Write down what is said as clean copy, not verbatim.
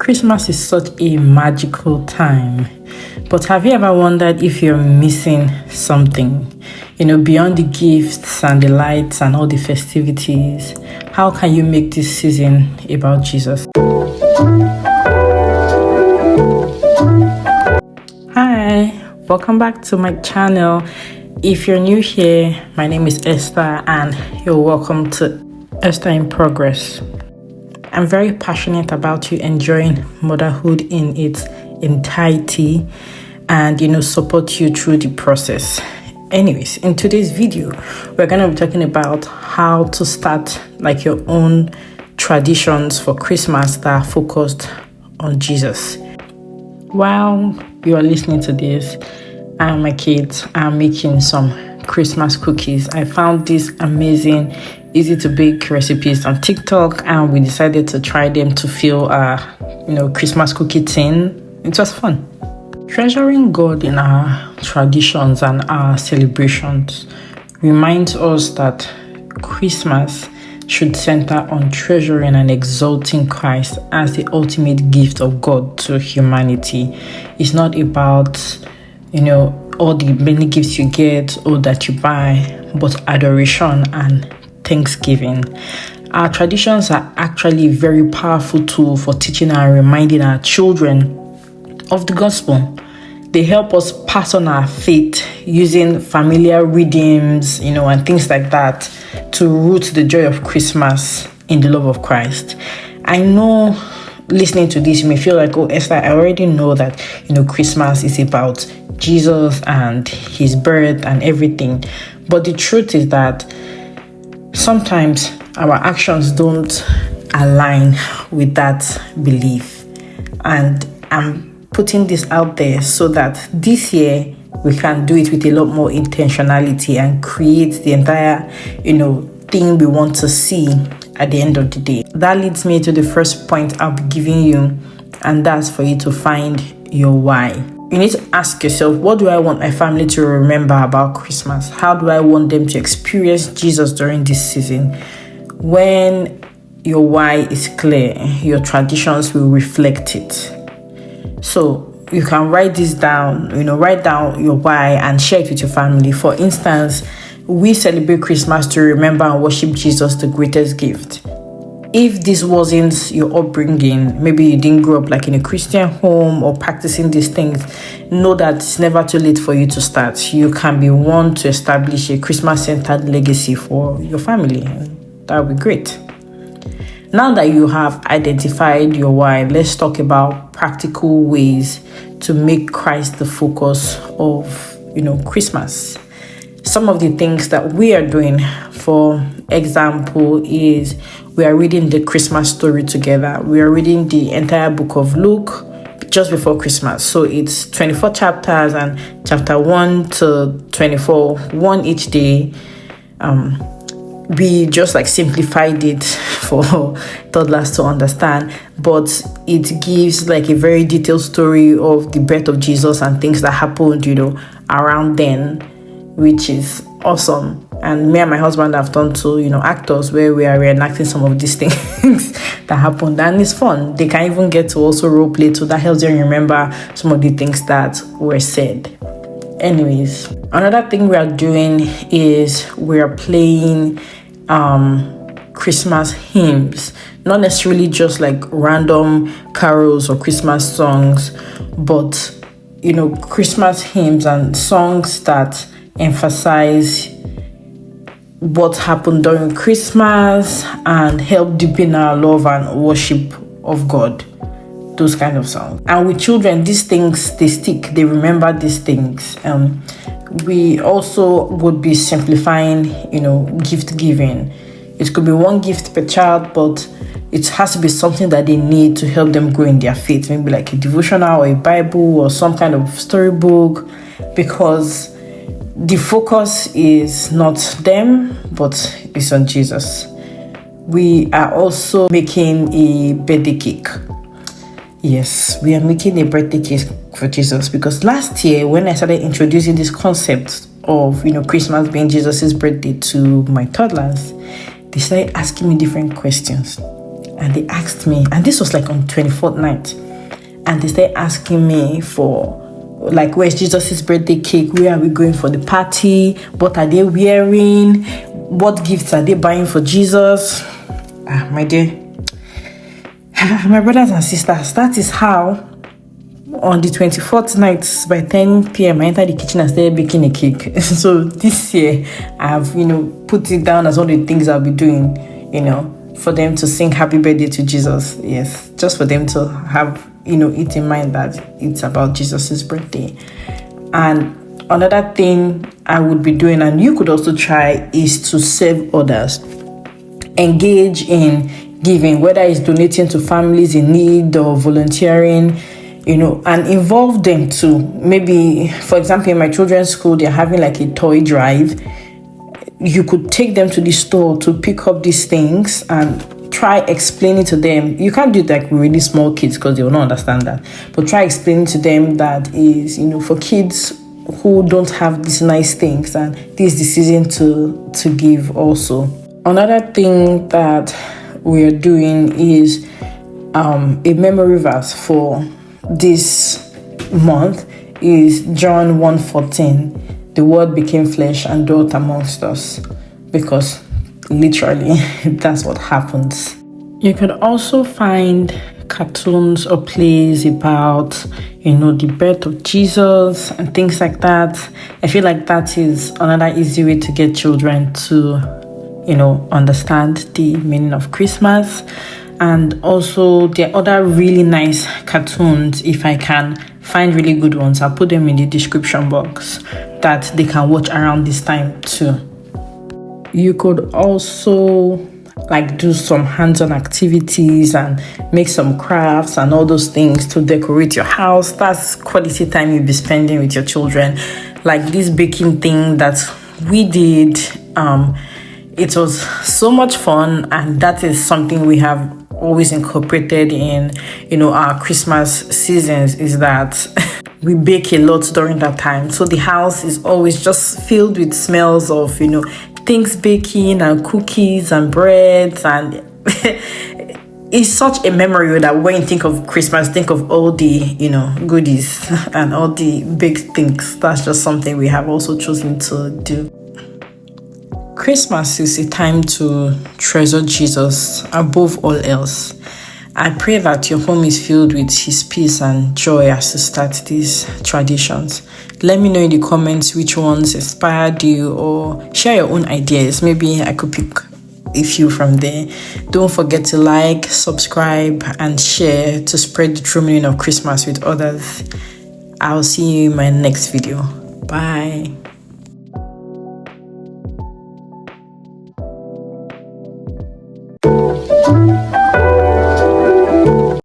Christmas is such a magical time, but have you ever wondered if you're missing something? Beyond the gifts and the lights and all the festivities, how can you make this season about Jesus? Hi, welcome back to my channel. If you're new here, my name is Esther and you're welcome to Esther in Progress. I'm very passionate about you enjoying motherhood in its entirety and support you through the process. Anyways, in today's video, we're going to be talking about how to start your own traditions for Christmas that are focused on Jesus. While you are listening to this, I and my kids are making some Christmas cookies. I found these amazing, easy to bake recipes on TikTok, and we decided to try them to fill our, Christmas cookie tin. It was fun. Treasuring God in our traditions and our celebrations reminds us that Christmas should center on treasuring and exalting Christ as the ultimate gift of God to humanity. It's not about all the many gifts you get or that you buy, but adoration and thanksgiving. Our traditions are actually a very powerful tool for teaching and reminding our children of the gospel. They help us pass on our faith using familiar rhythms, and things like that to root the joy of Christmas in the love of Christ. I know listening to this, you may feel like, oh, Esther, I already know that, Christmas is about Jesus and his birth and everything. But the truth is that sometimes our actions don't align with that belief. And I'm putting this out there so that this year we can do it with a lot more intentionality and create the entire, thing we want to see at the end of the day. That leads me to the first point I'll be giving you, and that's for you to find your why. You need to ask yourself, what do I want my family to remember about Christmas? How do I want them to experience Jesus during this season? When your why is clear, your traditions will reflect it. So you can write this down, write down your why and share it with your family. For instance, we celebrate Christmas to remember and worship Jesus, the greatest gift. If this wasn't your upbringing, maybe you didn't grow up in a Christian home or practicing these things, know that it's never too late for you to start. You can be one to establish a Christmas-centered legacy for your family. That would be great. Now that you have identified your why, let's talk about practical ways to make Christ the focus of, Christmas. Some of the things that we are doing, for example, is we are reading the Christmas story together. We are reading the entire book of Luke just before Christmas. So it's 24 chapters and chapter 1 to 24, one each day. We just simplified it for toddlers to understand, but it gives a very detailed story of the birth of Jesus and things that happened, around then, which is awesome. And me and my husband have done to, actors where we are reenacting some of these things that happened, and it's fun. They can even get to also role play, so that helps them remember some of the things that were said. Anyways, another thing we are doing is we are playing Christmas hymns, not necessarily just random carols or Christmas songs, but Christmas hymns and songs that emphasize what happened during Christmas and help deepen our love and worship of God. Those kind of songs. And with children, these things, they stick. They remember these things. We also would be simplifying, gift giving. It could be one gift per child, but it has to be something that they need to help them grow in their faith. Maybe a devotional or a Bible or some kind of storybook, because the focus is not them, but it's on Jesus. We are also making a birthday cake. Yes, we are making a birthday cake for Jesus, because last year when I started introducing this concept of, Christmas being Jesus's birthday to my toddlers, they started asking me different questions. and they asked me, and this was like on 24th night, and they started asking me for, like, where's Jesus' birthday cake? Where are we going for the party? What are they wearing? What gifts are they buying for Jesus? My dear, my brothers and sisters, that is how on the 24th night by 10 p.m. I entered the kitchen and started baking a cake. So this year I've, put it down as one of the things I'll be doing, for them to sing happy birthday to Jesus. Yes, just for them to have, it in mind that it's about Jesus's birthday. And another thing I would be doing, and you could also try, is to serve others. Engage in giving, whether it's donating to families in need or volunteering, and involve them too. Maybe, for example, in my children's school, they're having like a toy drive. You could take them to the store to pick up these things and try explaining to them. You can't do it like with really small kids because they will not understand that. But try explaining to them that is, for kids who don't have these nice things, and this is the season to give also. Another thing that we're doing is a memory verse for this month is John 1:14. The word became flesh and dwelt amongst us, because literally that's what happens. You could also find cartoons or plays about, the birth of Jesus and things like that. I feel like that is another easy way to get children to, understand the meaning of Christmas. And also there are other really nice cartoons. If I can find really good ones, I'll put them in the description box that they can watch around this time too. You could also do some hands-on activities and make some crafts and all those things to decorate your house. That's quality time you'll be spending with your children. Like this baking thing that we did, it was so much fun, and that is something we have always incorporated in, our Christmas seasons, is that we bake a lot during that time. So the house is always just filled with smells of, things baking and cookies and breads, and it's such a memory that when you think of Christmas, think of all the, goodies and all the big things. That's just something we have also chosen to do. Christmas is a time to treasure Jesus above all else. I pray that your home is filled with his peace and joy as you start these traditions. Let me know in the comments which ones inspired you, or share your own ideas. Maybe I could pick a few from there. Don't forget to like, subscribe, and share to spread the true meaning of Christmas with others. I'll see you in my next video. Bye.